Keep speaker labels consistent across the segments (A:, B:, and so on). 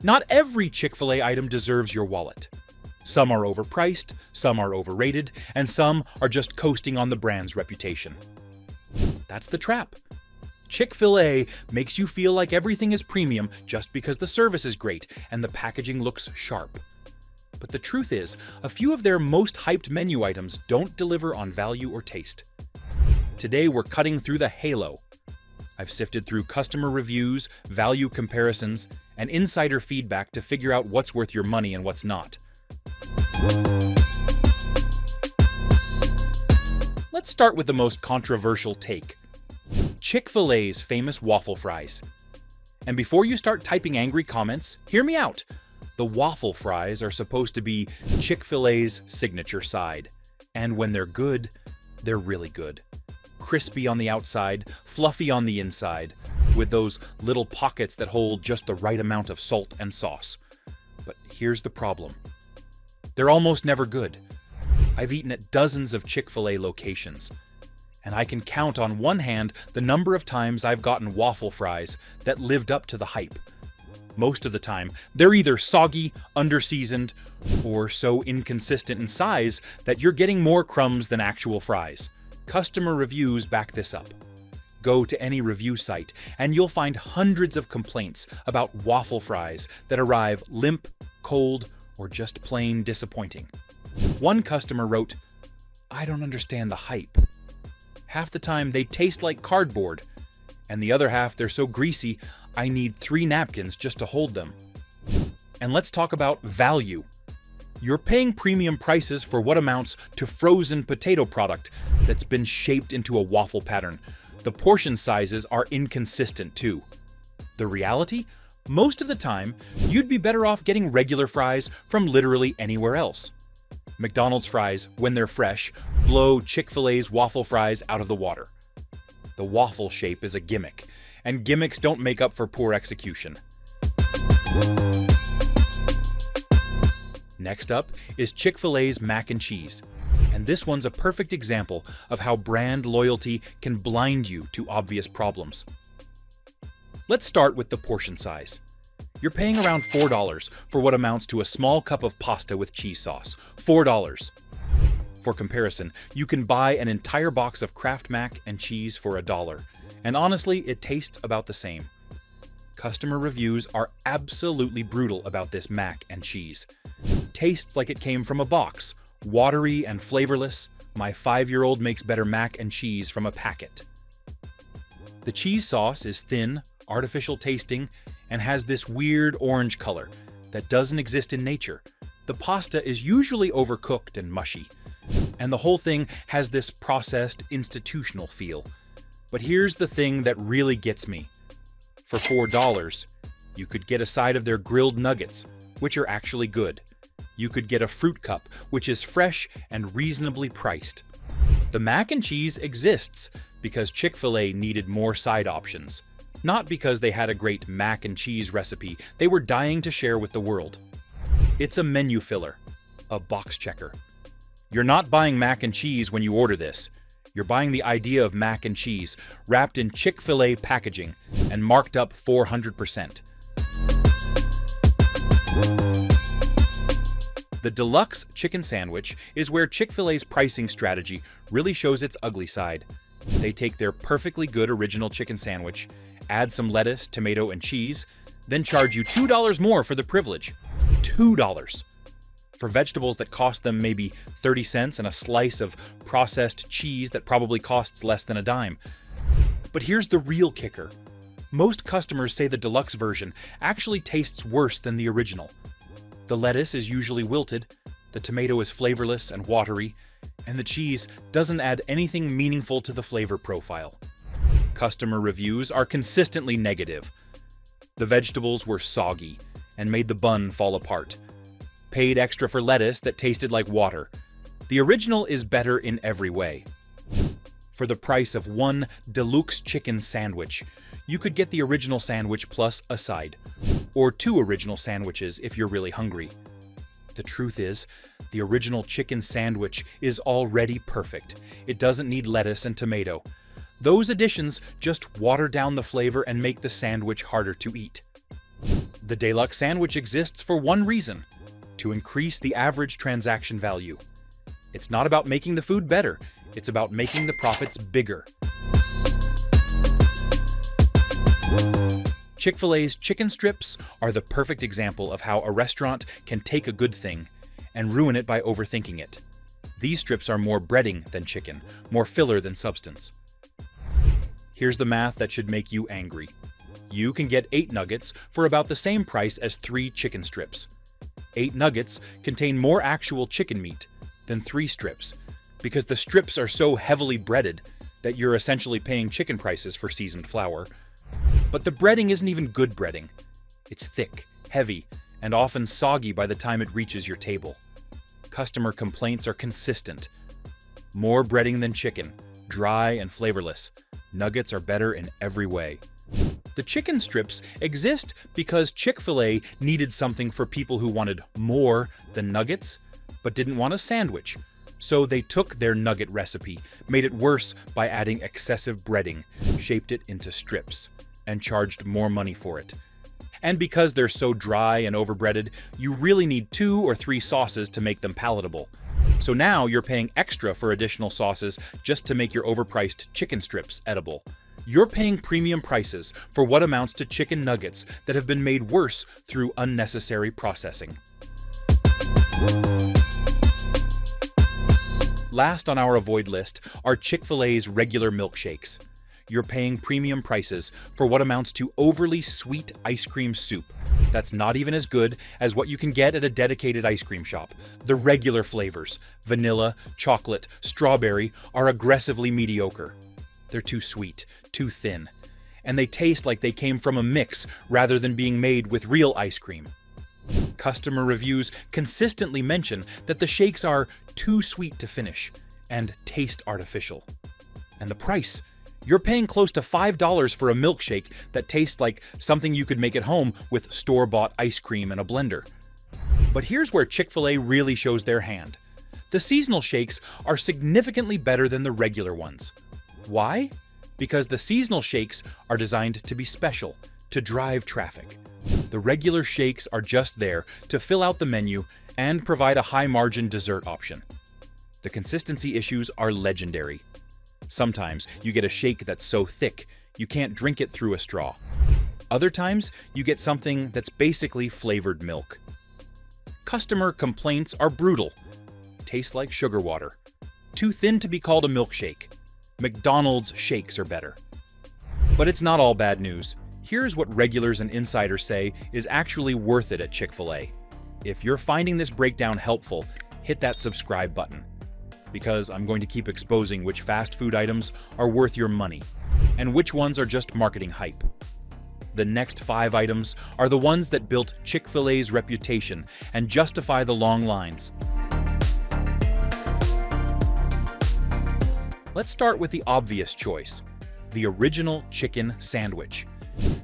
A: Not every Chick-fil-A item deserves your wallet. Some are overpriced, some are overrated, and some are just coasting on the brand's reputation. That's the trap. Chick-fil-A makes you feel like everything is premium just because the service is great and the packaging looks sharp. But the truth is, a few of their most hyped menu items don't deliver on value or taste. Today we're cutting through the halo. I've sifted through customer reviews, value comparisons, and insider feedback to figure out what's worth your money and what's not. Let's start with the most controversial take. Chick-fil-A's famous waffle fries. And before you start typing angry comments, hear me out. The waffle fries are supposed to be Chick-fil-A's signature side. And when they're good, they're really good. Crispy on the outside, fluffy on the inside, with those little pockets that hold just the right amount of salt and sauce. But here's the problem. They're almost never good. I've eaten at dozens of Chick-fil-A locations, and I can count on one hand the number of times I've gotten waffle fries that lived up to the hype. Most of the time, they're either soggy, under-seasoned, or so inconsistent in size that you're getting more crumbs than actual fries. Customer reviews back this up. Go to any review site, and you'll find hundreds of complaints about waffle fries that arrive limp, cold, or just plain disappointing. One customer wrote, "I don't understand the hype. Half the time they taste like cardboard, and the other half they're so greasy I need 3 napkins just to hold them." And let's talk about value. You're paying premium prices for what amounts to frozen potato product that's been shaped into a waffle pattern. The portion sizes are inconsistent too. The reality? Most of the time, you'd be better off getting regular fries from literally anywhere else. McDonald's fries, when they're fresh, blow Chick-fil-A's waffle fries out of the water. The waffle shape is a gimmick, and gimmicks don't make up for poor execution. Next up is Chick-fil-A's mac and cheese, and this one's a perfect example of how brand loyalty can blind you to obvious problems. Let's start with the portion size. You're paying around $4 for what amounts to a small cup of pasta with cheese sauce. $4. For comparison, you can buy an entire box of Kraft mac and cheese for $1, and honestly, it tastes about the same. Customer reviews are absolutely brutal about this mac and cheese. Tastes like it came from a box, watery and flavorless. My 5-year-old makes better mac and cheese from a packet. The cheese sauce is thin, artificial tasting, and has this weird orange color that doesn't exist in nature. The pasta is usually overcooked and mushy, and the whole thing has this processed, institutional feel. But here's the thing that really gets me. For $4, you could get a side of their grilled nuggets, which are actually good. You could get a fruit cup, which is fresh and reasonably priced. The mac and cheese exists because Chick-fil-A needed more side options. Not because they had a great mac and cheese recipe they were dying to share with the world. It's a menu filler, a box checker. You're not buying mac and cheese when you order this. You're buying the idea of mac and cheese wrapped in Chick-fil-A packaging and marked up 400%. The deluxe chicken sandwich is where Chick-fil-A's pricing strategy really shows its ugly side. They take their perfectly good original chicken sandwich, add some lettuce, tomato, and cheese, then charge you $2 more for the privilege. $2! For vegetables that cost them maybe 30 cents and a slice of processed cheese that probably costs less than a dime. But here's the real kicker. Most customers say the deluxe version actually tastes worse than the original. The lettuce is usually wilted, the tomato is flavorless and watery, and the cheese doesn't add anything meaningful to the flavor profile. Customer reviews are consistently negative. The vegetables were soggy and made the bun fall apart. Paid extra for lettuce that tasted like water. The original is better in every way. For the price of one deluxe chicken sandwich, you could get the original sandwich plus a side, or 2 original sandwiches if you're really hungry. The truth is, the original chicken sandwich is already perfect. It doesn't need lettuce and tomato. Those additions just water down the flavor and make the sandwich harder to eat. The deluxe sandwich exists for one reason: to increase the average transaction value. It's not about making the food better, it's about making the profits bigger. Chick-fil-A's chicken strips are the perfect example of how a restaurant can take a good thing and ruin it by overthinking it. These strips are more breading than chicken, more filler than substance. Here's the math that should make you angry. You can get 8 nuggets for about the same price as 3 chicken strips. 8 nuggets contain more actual chicken meat than 3 strips, because the strips are so heavily breaded that you're essentially paying chicken prices for seasoned flour. But the breading isn't even good breading. It's thick, heavy, and often soggy by the time it reaches your table. Customer complaints are consistent. More breading than chicken, dry and flavorless. Nuggets are better in every way. The chicken strips exist because Chick-fil-A needed something for people who wanted more than nuggets, but didn't want a sandwich. So they took their nugget recipe, made it worse by adding excessive breading, shaped it into strips, and charged more money for it. And because they're so dry and overbreaded, you really need 2 or 3 sauces to make them palatable. So now you're paying extra for additional sauces just to make your overpriced chicken strips edible. You're paying premium prices for what amounts to chicken nuggets that have been made worse through unnecessary processing. Last on our avoid list are Chick-fil-A's regular milkshakes. You're paying premium prices for what amounts to overly sweet ice cream soup that's not even as good as what you can get at a dedicated ice cream shop. The regular flavors, vanilla, chocolate, strawberry, are aggressively mediocre. They're too sweet, too thin, and they taste like they came from a mix rather than being made with real ice cream. Customer reviews consistently mention that the shakes are too sweet to finish and taste artificial. And the price? You're paying close to $5 for a milkshake that tastes like something you could make at home with store-bought ice cream and a blender. But here's where Chick-fil-A really shows their hand. The seasonal shakes are significantly better than the regular ones. Why? Because the seasonal shakes are designed to be special, to drive traffic. The regular shakes are just there to fill out the menu and provide a high-margin dessert option. The consistency issues are legendary. Sometimes you get a shake that's so thick you can't drink it through a straw. Other times you get something that's basically flavored milk. Customer complaints are brutal. Tastes like sugar water. Too thin to be called a milkshake. McDonald's shakes are better. But it's not all bad news. Here's what regulars and insiders say is actually worth it at Chick-fil-A. If you're finding this breakdown helpful, hit that subscribe button, because I'm going to keep exposing which fast food items are worth your money and which ones are just marketing hype. The next 5 items are the ones that built Chick-fil-A's reputation and justify the long lines. Let's start with the obvious choice, the original chicken sandwich.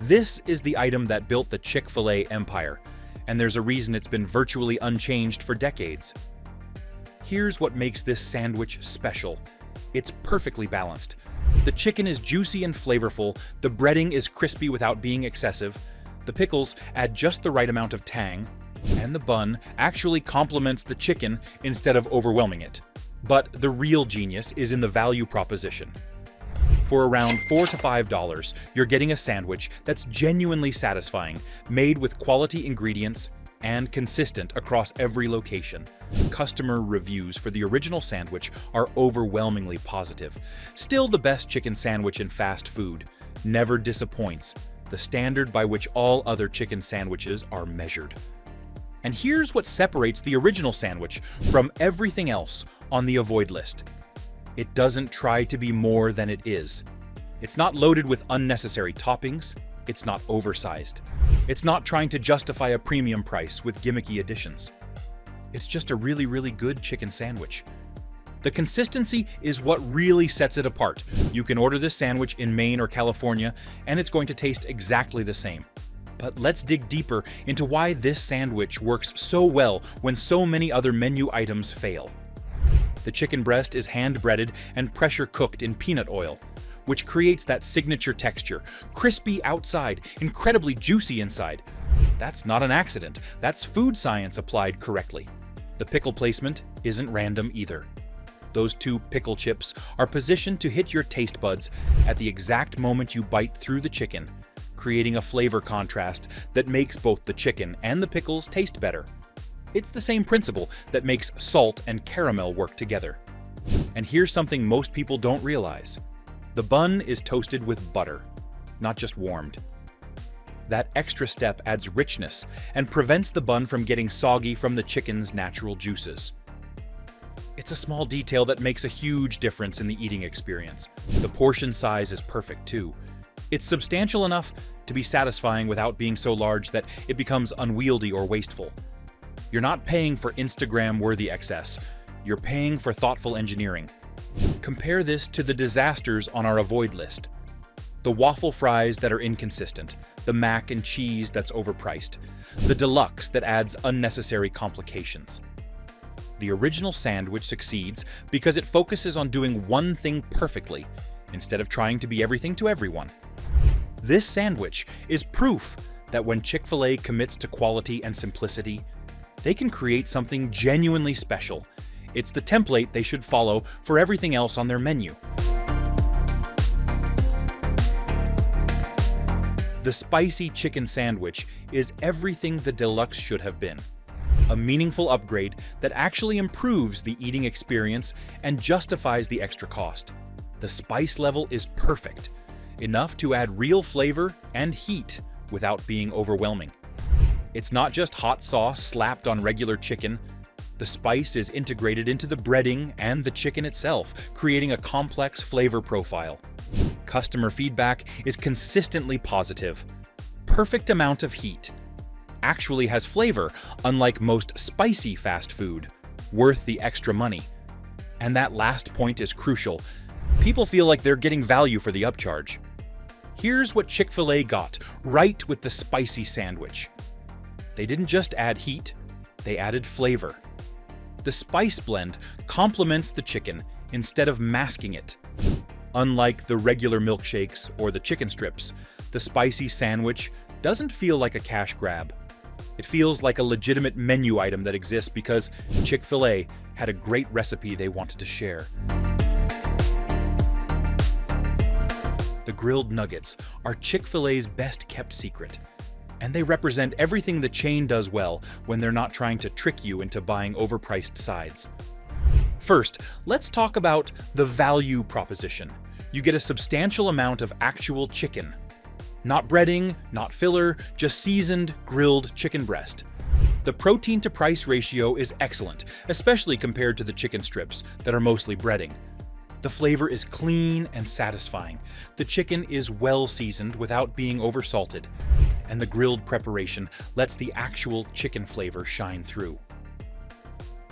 A: This is the item that built the Chick-fil-A empire, and there's a reason it's been virtually unchanged for decades. Here's what makes this sandwich special. It's perfectly balanced. The chicken is juicy and flavorful, the breading is crispy without being excessive, the pickles add just the right amount of tang, and the bun actually complements the chicken instead of overwhelming it. But the real genius is in the value proposition. For around $4 to $5, you're getting a sandwich that's genuinely satisfying, made with quality ingredients and consistent across every location. Customer reviews for the original sandwich are overwhelmingly positive. Still the best chicken sandwich in fast food. Never disappoints. The standard by which all other chicken sandwiches are measured. And here's what separates the original sandwich from everything else on the avoid list. It doesn't try to be more than it is. It's not loaded with unnecessary toppings. It's not oversized. It's not trying to justify a premium price with gimmicky additions. It's just a really, really good chicken sandwich. The consistency is what really sets it apart. You can order this sandwich in Maine or California, and it's going to taste exactly the same. But let's dig deeper into why this sandwich works so well when so many other menu items fail. The chicken breast is hand-breaded and pressure-cooked in peanut oil, which creates that signature texture, crispy outside, incredibly juicy inside. That's not an accident, that's food science applied correctly. The pickle placement isn't random either. Those two pickle chips are positioned to hit your taste buds at the exact moment you bite through the chicken, creating a flavor contrast that makes both the chicken and the pickles taste better. It's the same principle that makes salt and caramel work together. And here's something most people don't realize. The bun is toasted with butter, not just warmed. That extra step adds richness and prevents the bun from getting soggy from the chicken's natural juices. It's a small detail that makes a huge difference in the eating experience. The portion size is perfect too. It's substantial enough to be satisfying without being so large that it becomes unwieldy or wasteful. You're not paying for Instagram-worthy excess. You're paying for thoughtful engineering. Compare this to the disasters on our avoid list. The waffle fries that are inconsistent, the mac and cheese that's overpriced, the deluxe that adds unnecessary complications. The original sandwich succeeds because it focuses on doing one thing perfectly, instead of trying to be everything to everyone. This sandwich is proof that when Chick-fil-A commits to quality and simplicity, they can create something genuinely special. It's the template they should follow for everything else on their menu. The spicy chicken sandwich is everything the deluxe should have been. A meaningful upgrade that actually improves the eating experience and justifies the extra cost. The spice level is perfect, enough to add real flavor and heat without being overwhelming. It's not just hot sauce slapped on regular chicken. The spice is integrated into the breading and the chicken itself, creating a complex flavor profile. Customer feedback is consistently positive. Perfect amount of heat. Actually has flavor, unlike most spicy fast food. Worth the extra money. And that last point is crucial. People feel like they're getting value for the upcharge. Here's what Chick-fil-A got right with the spicy sandwich. They didn't just add heat, they added flavor. The spice blend complements the chicken instead of masking it. Unlike the regular milkshakes or the chicken strips, the spicy sandwich doesn't feel like a cash grab. It feels like a legitimate menu item that exists because Chick-fil-A had a great recipe they wanted to share. The grilled nuggets are Chick-fil-A's best-kept secret, and they represent everything the chain does well when they're not trying to trick you into buying overpriced sides. First, let's talk about the value proposition. You get a substantial amount of actual chicken. Not breading, not filler, just seasoned, grilled chicken breast. The protein-to-price ratio is excellent, especially compared to the chicken strips that are mostly breading. The flavor is clean and satisfying. The chicken is well seasoned without being oversalted, and the grilled preparation lets the actual chicken flavor shine through.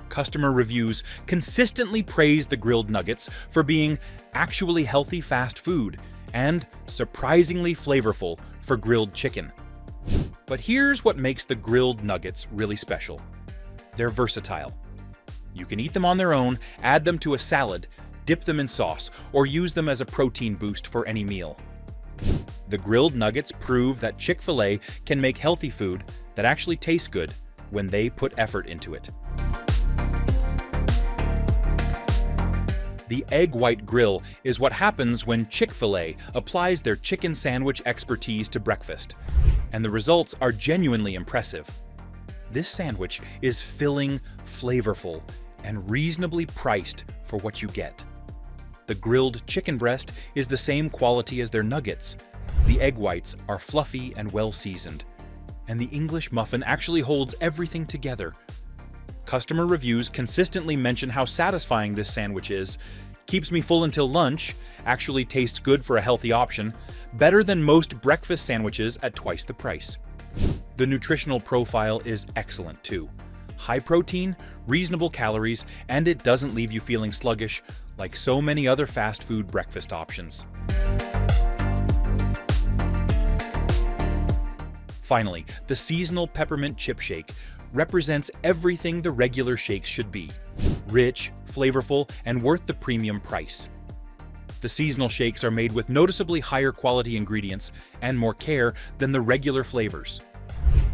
A: Customer reviews consistently praise the grilled nuggets for being actually healthy fast food and surprisingly flavorful for grilled chicken. But here's what makes the grilled nuggets really special. They're versatile. You can eat them on their own, add them to a salad, dip them in sauce, or use them as a protein boost for any meal. The grilled nuggets prove that Chick-fil-A can make healthy food that actually tastes good when they put effort into it. The egg white grill is what happens when Chick-fil-A applies their chicken sandwich expertise to breakfast, and the results are genuinely impressive. This sandwich is filling, flavorful, and reasonably priced for what you get. The grilled chicken breast is the same quality as their nuggets. The egg whites are fluffy and well seasoned, and the English muffin actually holds everything together. Customer reviews consistently mention how satisfying this sandwich is. Keeps me full until lunch, actually tastes good for a healthy option, better than most breakfast sandwiches at twice the price. The nutritional profile is excellent too. High protein, reasonable calories, and it doesn't leave you feeling sluggish like so many other fast food breakfast options. Finally, the seasonal peppermint chip shake represents everything the regular shakes should be. Rich, flavorful, and worth the premium price. The seasonal shakes are made with noticeably higher quality ingredients and more care than the regular flavors.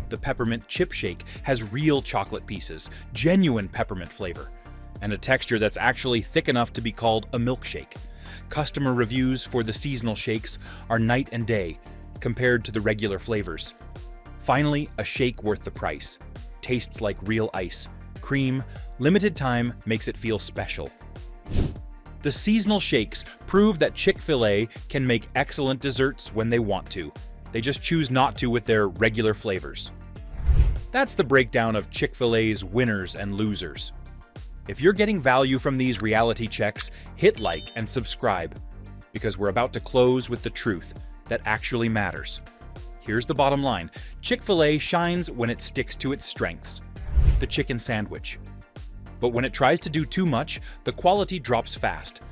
A: The peppermint chip shake has real chocolate pieces, genuine peppermint flavor, and a texture that's actually thick enough to be called a milkshake. Customer reviews for the seasonal shakes are night and day compared to the regular flavors. Finally, a shake worth the price. Tastes like real ice. Cream, limited time makes it feel special. The seasonal shakes prove that Chick-fil-A can make excellent desserts when they want to. They just choose not to with their regular flavors. That's the breakdown of Chick-fil-A's winners and losers. If you're getting value from these reality checks, hit like and subscribe, because we're about to close with the truth that actually matters. Here's the bottom line. Chick-fil-A shines when it sticks to its strengths. The chicken sandwich. But when it tries to do too much, the quality drops fast.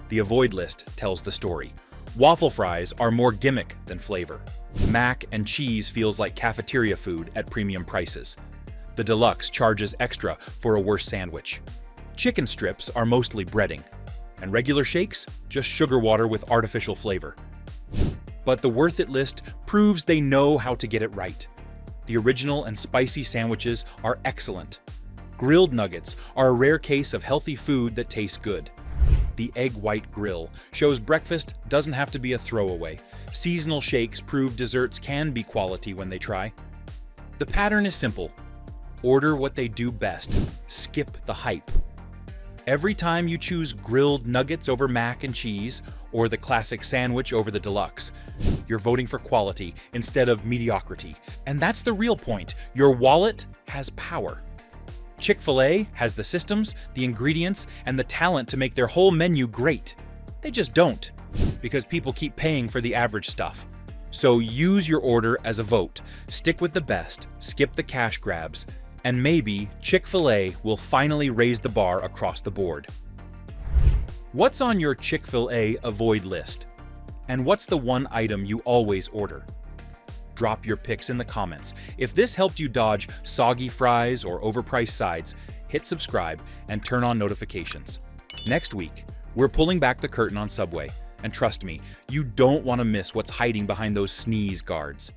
A: The avoid list tells the story. Waffle fries are more gimmick than flavor. Mac and cheese feels like cafeteria food at premium prices. The deluxe charges extra for a worse sandwich. Chicken strips are mostly breading, and regular shakes just sugar water with artificial flavor. But the worth it list proves they know how to get it right. The original and spicy sandwiches are excellent. Grilled nuggets are a rare case of healthy food that tastes good. The egg white grill shows breakfast doesn't have to be a throwaway. Seasonal shakes prove desserts can be quality when they try. The pattern is simple. Order what they do best. Skip the hype. Every time you choose grilled nuggets over mac and cheese, or the classic sandwich over the deluxe, you're voting for quality instead of mediocrity. And that's the real point. Your wallet has power. Chick-fil-A has the systems, the ingredients, and the talent to make their whole menu great. They just don't, because people keep paying for the average stuff. So use your order as a vote. Stick with the best, skip the cash grabs, and maybe Chick-fil-A will finally raise the bar across the board. What's on your Chick-fil-A avoid list? And what's the one item you always order? Drop your picks in the comments. If this helped you dodge soggy fries or overpriced sides, hit subscribe and turn on notifications. Next week, we're pulling back the curtain on Subway, and trust me, you don't want to miss what's hiding behind those sneeze guards.